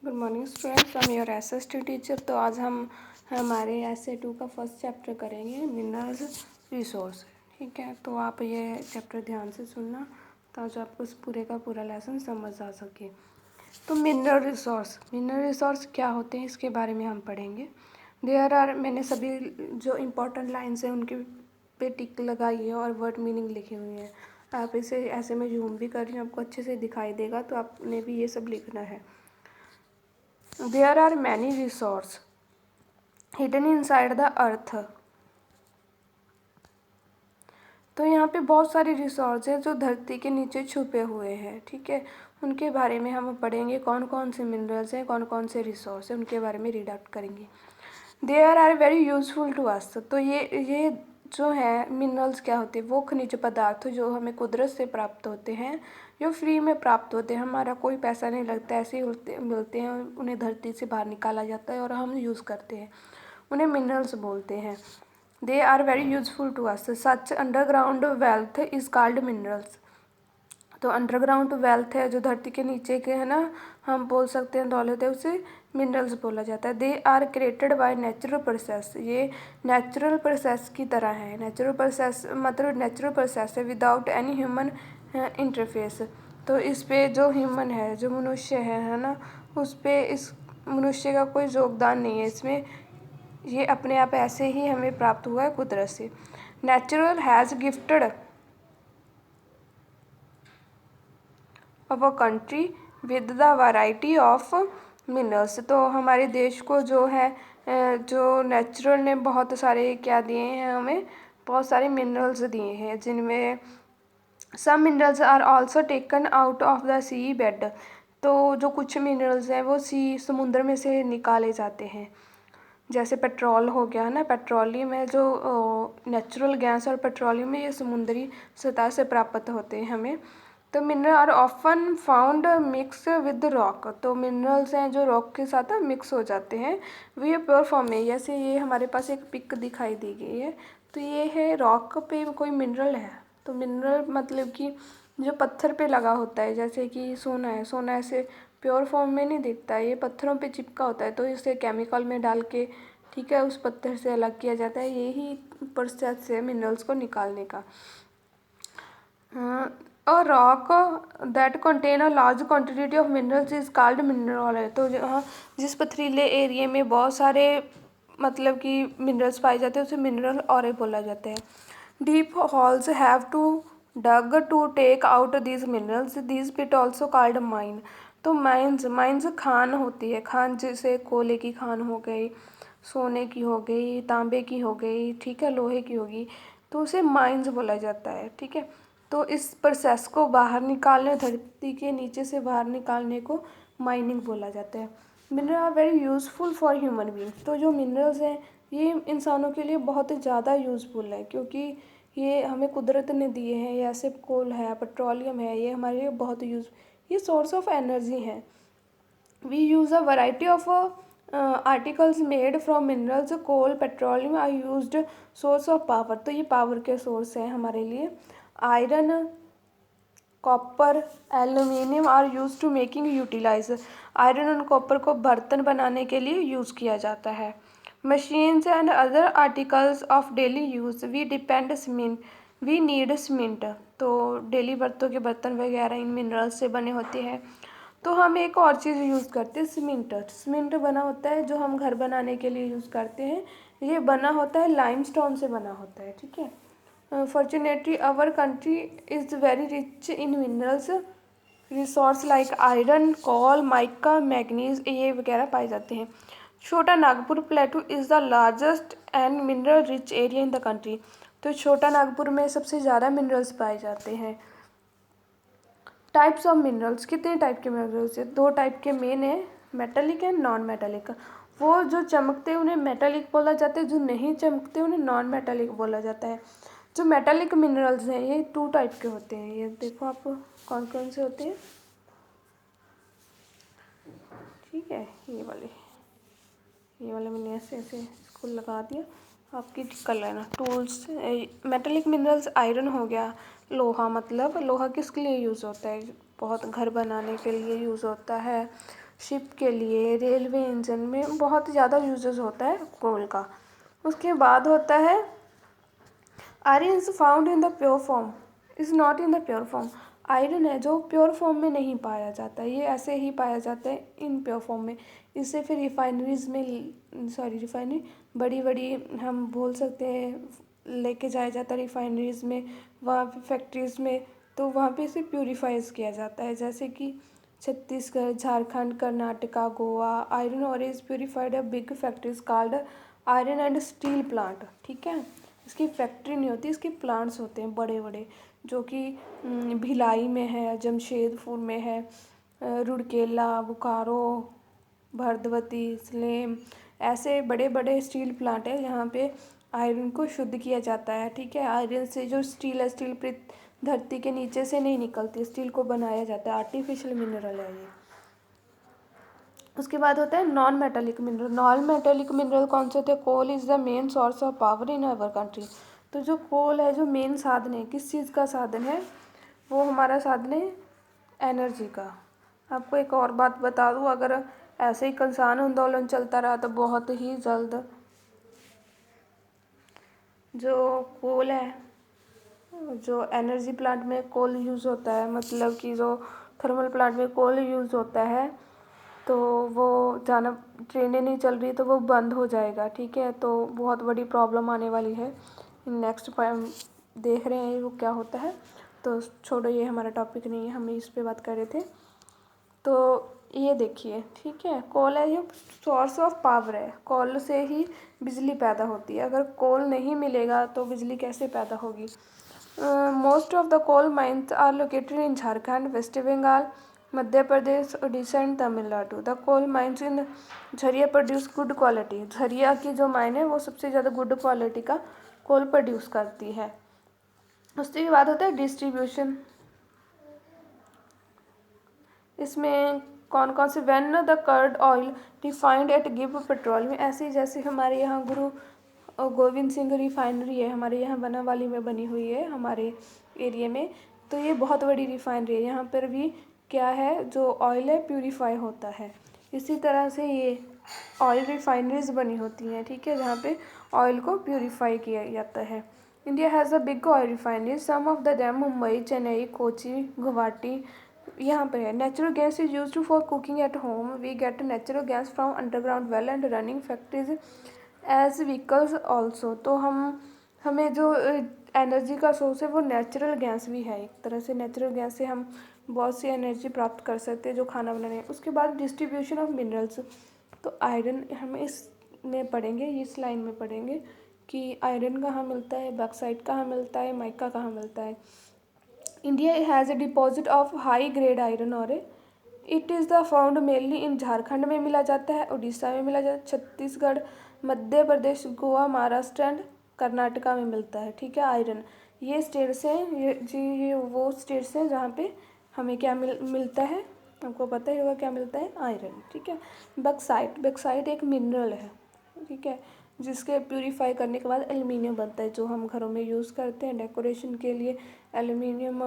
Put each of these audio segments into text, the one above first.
Good morning students, हम your SST teacher. तो आज हम हमारे एसए 2 का फर्स्ट चैप्टर करेंगे, मिनरल्स रिसोर्स। ठीक है, तो आप ये चैप्टर ध्यान से सुनना ताकि आपको इस पूरे का पूरा लेसन समझ आ सके। तो मिनरल रिसोर्स क्या होते हैं इसके बारे में हम पढ़ेंगे। देयर आर, मैंने सभी जो इम्पोर्टेंट लाइन्स हैं उनके पे टिक लगाई है और वर्ड मीनिंग लिखे हुए हैं। आप इसे ऐसे में जूम भी कर रही हूँ, आपको अच्छे से दिखाई देगा, तो आपने भी ये सब लिखना है। There are many resources hidden inside the earth। तो यहाँ पे बहुत सारे रिसोर्स हैं जो धरती के नीचे छुपे हुए हैं। ठीक है, उनके बारे में हम पढ़ेंगे, कौन कौन से मिनरल्स हैं, कौन कौन से रिसोर्स हैं, उनके बारे में रीड आउट करेंगे। There are very useful to us. तो ये जो है मिनरल्स क्या होते हैं, वो खनिज पदार्थ जो हमें कुदरत से प्राप्त होते हैं, जो फ्री में प्राप्त होते हैं, हमारा कोई पैसा नहीं लगता, ऐसे ही मिलते हैं, उन्हें धरती से बाहर निकाला जाता है और हम यूज़ करते हैं, उन्हें मिनरल्स बोलते हैं। They are very useful to us. Such underground wealth is called minerals. तो अंडरग्राउंड वेल्थ है जो धरती के नीचे के है ना, हम बोल सकते हैं दौलत है, उसे मिनरल्स बोला जाता है। They are created by natural process. ये नेचुरल प्रोसेस की तरह है। नेचुरल प्रोसेस मतलब नेचुरल प्रोसेस है विदाउट एनी ह्यूमन इंटरफेस। तो इस पे जो ह्यूमन है, जो मनुष्य है ना, उस पे इस मनुष्य का कोई योगदान नहीं है इसमें। ये अपने आप ऐसे ही हमें प्राप्त हुआ है कुदरत से। Natural has gifted of a country with the variety of minerals. तो हमारे देश को जो है जो नेचुरल ने बहुत सारे क्या दिए हैं, हमें बहुत सारे मिनरल्स दिए हैं, जिनमें some minerals are also taken out of the sea bed. तो जो कुछ मिनरल्स हैं वो समुद्र में से निकाले जाते हैं, जैसे पेट्रोल हो गया ना, पेट्रोलियम है जो नेचुरल गैस, और पेट्रोलियम ये समुद्री सतह से प्राप्त होते हैं हमें। तो mineral are often found mix with rock. तो मिनरल्स हैं जो रॉक के साथ मिक्स हो जाते हैं। वी प्योर फॉर्म में, जैसे ये हमारे पास एक पिक दिखाई दी गई है, तो ये है रॉक पे कोई मिनरल है। तो मिनरल मतलब कि जो पत्थर पे लगा होता है, जैसे कि सोना है, सोना ऐसे प्योर फॉर्म में नहीं दिखता है, ये पत्थरों पे चिपका होता है, तो इसे केमिकल में डाल के ठीक है उस पत्थर से अलग किया जाता है। यही प्रोसेस है मिनरल्स को निकालने का। A rock that contain a large quantity of minerals is called mineral है। तो हाँ, जिस पथरीले एरिया में बहुत सारे मतलब कि मिनरल्स पाए जाते हैं उसे मिनरल और बोला जाता है। Deep holes have to dug to take out these minerals, these pit also called mine. तो माइंस खान होती है, खान जैसे कोयले की खान हो गई, सोने की हो गई, तांबे की हो गई, ठीक है, लोहे की होगी, तो उसे माइंस बोला जाता है। ठीक है, तो इस प्रोसेस को बाहर निकालने, धरती के नीचे से बाहर निकालने को माइनिंग बोला जाता है। Mineral are very useful for human beings. तो जो मिनरल्स हैं ये इंसानों के लिए बहुत ही ज़्यादा यूज़फुल है, क्योंकि ये हमें कुदरत ने दिए हैं। जैसे कोल है, पेट्रोलियम है, ये हमारे लिए बहुत ये सोर्स ऑफ एनर्जी है। We use a variety of articles made from minerals. Coal, petroleum are used source of power. तो ये पावर के सोर्स हैं हमारे लिए। Iron, copper, aluminium are use to making utilise. Iron और कॉपर को बर्तन बनाने के लिए यूज़ किया जाता है। Machines and other articles of daily use we depend cement, we need cement. तो डेली बर्तों के बर्तन वगैरह इन मिनरल्स से बने होते हैं। तो हम एक और चीज़ यूज़ करते हैं, सीमेंट। सीमेंट बना होता है जो हम घर बनाने के लिए यूज़ करते हैं। ये बना होता है लाइमस्टोन से बना होता है। ठीक है, fortunately our country is very rich in minerals resource like iron, coal, mica, manganese, ये वगैरह पाए जाते हैं। Chota Nagpur plateau is the largest and mineral rich area in the country. तो छोटा नागपुर में सबसे ज़्यादा मिनरल्स पाए जाते हैं। टाइप्स ऑफ मिनरल्स, कितने टाइप के मिनरल्स है? दो टाइप के मेन है, मेटालिक एंड नॉन मेटालिक। वो जो चमकते हैं उन्हें मेटालिक बोला जाता है, जो नहीं चमकते उन्हें नॉन मेटालिक बोला जाता है। जो मेटालिक मिनरल्स हैं ये 2 टाइप के होते हैं। ये देखो आप कौन कौन से होते हैं। ठीक है, ये वाले मैंने ऐसे ऐसे इसको लगा दिया, आपकी टिक कर लेना। टूल्स, मेटालिक मिनरल्स, आयरन हो गया, लोहा, मतलब लोहा किसके लिए यूज़ होता है? बहुत घर बनाने के लिए यूज़ होता है। शिप के लिए, रेलवे इंजन में बहुत ज़्यादा यूजेस होता है कोल का। उसके बाद होता है iron is found in the pure form, is not in the pure form. Iron है जो प्योर फॉर्म में नहीं पाया जाता, ये ऐसे ही पाया जाता है इन प्योर फॉर्म में। इसे फिर रिफाइनरीज में, सॉरी रिफाइनरी, बड़ी बड़ी हम बोल सकते हैं लेके जाया जाता है रिफाइनरीज में, वहाँ पे फैक्ट्रीज में, तो वहाँ पे इसे प्योरीफाइज किया जाता है। जैसे कि छत्तीसगढ़, झारखंड, कर्नाटका, गोवा, आयरन और इज प्योरीफाइड है big factories called iron and steel plant. ठीक है, इसकी फैक्ट्री नहीं होती, इसके प्लांट्स होते हैं बड़े बड़े, जो कि भिलाई में है, जमशेदपुर में है, रुड़केला, बोकारो, भरदवती, सलेम, ऐसे बड़े बड़े स्टील प्लांट है। यहाँ पे आयरन को शुद्ध किया जाता है। ठीक है, आयरन से जो स्टील है, स्टील धरती के नीचे से नहीं निकलती, स्टील को बनाया जाता है, आर्टिफिशियल मिनरल है ये। उसके बाद होता है non metallic mineral. Non metallic mineral कौन से होते हैं? Coal is the main source of power in our country. तो जो कोल है, जो मेन साधन है, किस चीज़ का साधन है? वो हमारा साधन है एनर्जी का। आपको एक और बात बता दूँ, अगर ऐसे ही किसान आंदोलन चलता रहा तो बहुत ही जल्द जो कोल है, जो एनर्जी प्लांट में कोल यूज़ होता है, मतलब कि जो थर्मल प्लांट में कोल यूज़ होता है, तो वो जाना, ट्रेनें नहीं चल रही तो वो बंद हो जाएगा। ठीक है, तो बहुत बड़ी प्रॉब्लम आने वाली है। नेक्स्ट देख रहे हैं वो क्या होता है, तो छोड़ो, ये हमारा टॉपिक नहीं है, हम इस पे बात कर रहे थे। तो ये देखिए, ठीक है, कोल है, ये सोर्स ऑफ पावर है, कोल से ही बिजली पैदा होती है। अगर कोल नहीं मिलेगा तो बिजली कैसे पैदा होगी? Most of the coal mines are located in Jharkhand, west Bengal, Madhya Pradesh, Orissa and Tamil Nadu. The coal mines in Jharia produce good quality. Jharia की जो माइन है वो सबसे ज़्यादा गुड क्वालिटी का कोल प्रोड्यूस करती है। उसके बाद होता है डिस्ट्रीब्यूशन। इसमें कौन कौन से? When the crude oil refined at give petroleum, ऐसे जैसे हमारे यहाँ गुरु गोविंद सिंह रिफाइनरी है, हमारे यहाँ बनावाली में बनी हुई है हमारे एरिया में, तो ये बहुत बड़ी रिफाइनरी है। यहाँ पर भी क्या है, जो ऑयल है प्यूरीफाई होता है। इसी तरह से ये ऑयल रिफाइनरीज बनी होती हैं, ठीक है, जहाँ पे ऑयल को प्यूरीफाई किया जाता है। India has a big oil refinery, some of the dam Mumbai, Chennai, Kochi, Guwahati, यहाँ पे है। Natural gas is use for cooking at home, we get natural gas from underground well and running factories as vehicles also. तो हमें जो energy का source है वो natural gas भी है। एक तरह से नेचुरल गैस से हम बहुत सी एनर्जी प्राप्त कर सकते हैं जो खाना बनाने। उसके बाद डिस्ट्रीब्यूशन ऑफ मिनरल्स, तो आयरन हम इस में पढ़ेंगे, इस लाइन में पढ़ेंगे कि आयरन कहाँ मिलता है, बॉक्साइट कहाँ मिलता है, माइका कहाँ मिलता है। India has a deposit of high grade iron और it is the found mainly in Jharkhand में मिला जाता है, उड़ीसा में मिला जाता है, छत्तीसगढ़, मध्य प्रदेश, गोवा, महाराष्ट्र एंड कर्नाटका में मिलता है। ठीक है, आयरन ये स्टेट्स हैं, ये वो स्टेट्स हैं जहाँ पे हमें क्या मिलता है, आपको पता ही होगा क्या मिलता है, आयरन। ठीक है, बक्साइट, बक्साइट एक मिनरल है, ठीक है, जिसके प्यूरीफाई करने के बाद एल्युमिनियम बनता है, जो हम घरों में यूज़ करते हैं डेकोरेशन के लिए। एल्युमिनियम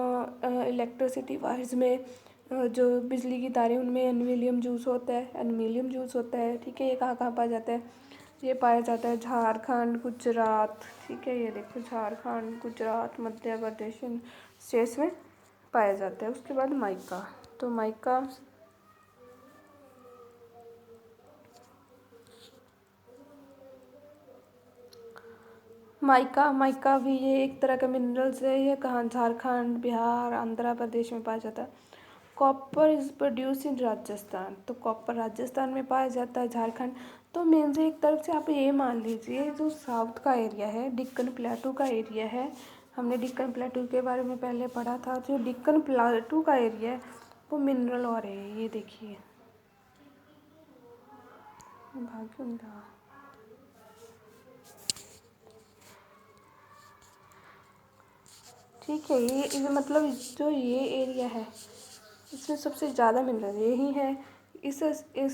इलेक्ट्रिसिटी वायर्स में जो बिजली की तारें, उनमें एल्युमिनियम यूज़ होता है, एल्युमिनियम यूज़ होता है। ठीक है, ये कहाँ कहाँ पाया जाता है? ये पाया जाता है झारखंड, गुजरात। ठीक है, ये देखो झारखंड, गुजरात, मध्य प्रदेश स्टेट्स में पाया जाता है। उसके बाद माइका, तो माइका माइका माइका भी ये एक तरह का मिनरल्स है। ये कहाँ? झारखंड, बिहार, आंध्र प्रदेश में पाया जाता है। Copper is produce in Rajasthan, तो कॉपर राजस्थान में पाया जाता है, झारखंड। तो मेन से एक तरफ से आप ये मान लीजिए, जो साउथ का एरिया है, डिक्कन प्लेटू का एरिया है, हमने डिक्कन प्लेटू के बारे में पहले पढ़ा था। जो डिक्कन प्लेटू का एरिया है वो मिनरल और है, ये देखिए भाग्युंदा। ठीक है, ये मतलब जो ये एरिया है इसमें सबसे ज़्यादा मिनरल यही है। इस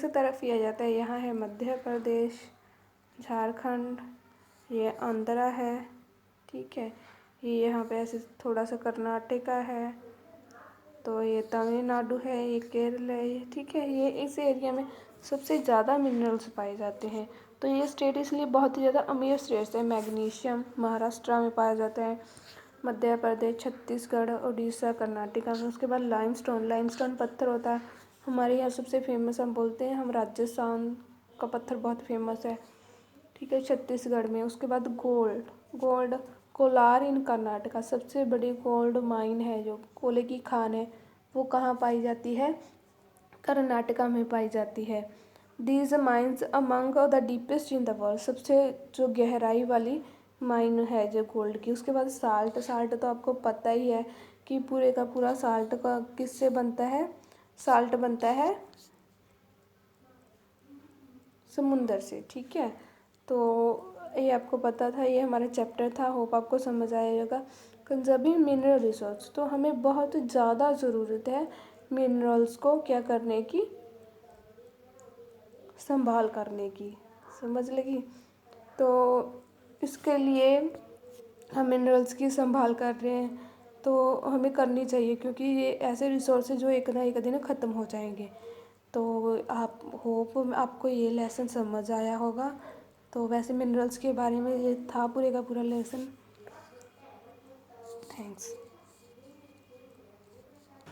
तरफ किया जाता है। यहाँ है मध्य प्रदेश, झारखंड, ये आंध्रा है, ठीक है, ये यहाँ पे ऐसे थोड़ा सा कर्नाटका है, तो ये तमिलनाडु है, ये केरल है, ठीक है। ये इस एरिया में सबसे ज़्यादा मिनरल्स पाए जाते हैं। तो ये स्टेट इसलिए बहुत ही ज़्यादा अमीर स्टेट्स है। मैग्नीशियम महाराष्ट्र में पाया जाता है, मध्य प्रदेश, छत्तीसगढ़, उड़ीसा, कर्नाटका में। उसके बाद लाइमस्टोन, लाइमस्टोन पत्थर होता है हमारे यहाँ सबसे फेमस, हम बोलते हैं हम राजस्थान का पत्थर बहुत फेमस है, ठीक है, छत्तीसगढ़ में। उसके बाद गोल्ड, गोल्ड कोलार इन कर्नाटका, सबसे बड़ी गोल्ड माइन है, जो कोयले की खान है, वो कहाँ पाई जाती है? कर्नाटका में पाई जाती है। These mines among the deepest in the world, सबसे जो गहराई वाली माइन है जो गोल्ड की। उसके बाद साल्ट, साल्ट तो आपको पता ही है कि पूरे का पूरा साल्ट का किससे बनता है? साल्ट बनता है समुंदर से, ठीक है। तो ये आपको पता था, ये हमारा चैप्टर था, होप आपको समझ आएगा। कंजर्विंग मिनरल रिसोर्स, तो हमें बहुत ज़्यादा ज़रूरत है मिनरल्स को क्या करने की? संभाल करने की, समझ लगी। तो इसके लिए हम मिनरल्स की संभाल कर रहे हैं, तो हमें करनी चाहिए, क्योंकि ये ऐसे रिसोर्स जो एक ना एक दिन ख़त्म हो जाएंगे। तो आप होप आपको ये लेसन समझ आया होगा। तो वैसे मिनरल्स के बारे में ये था पूरे का पूरा लेसन। थैंक्स।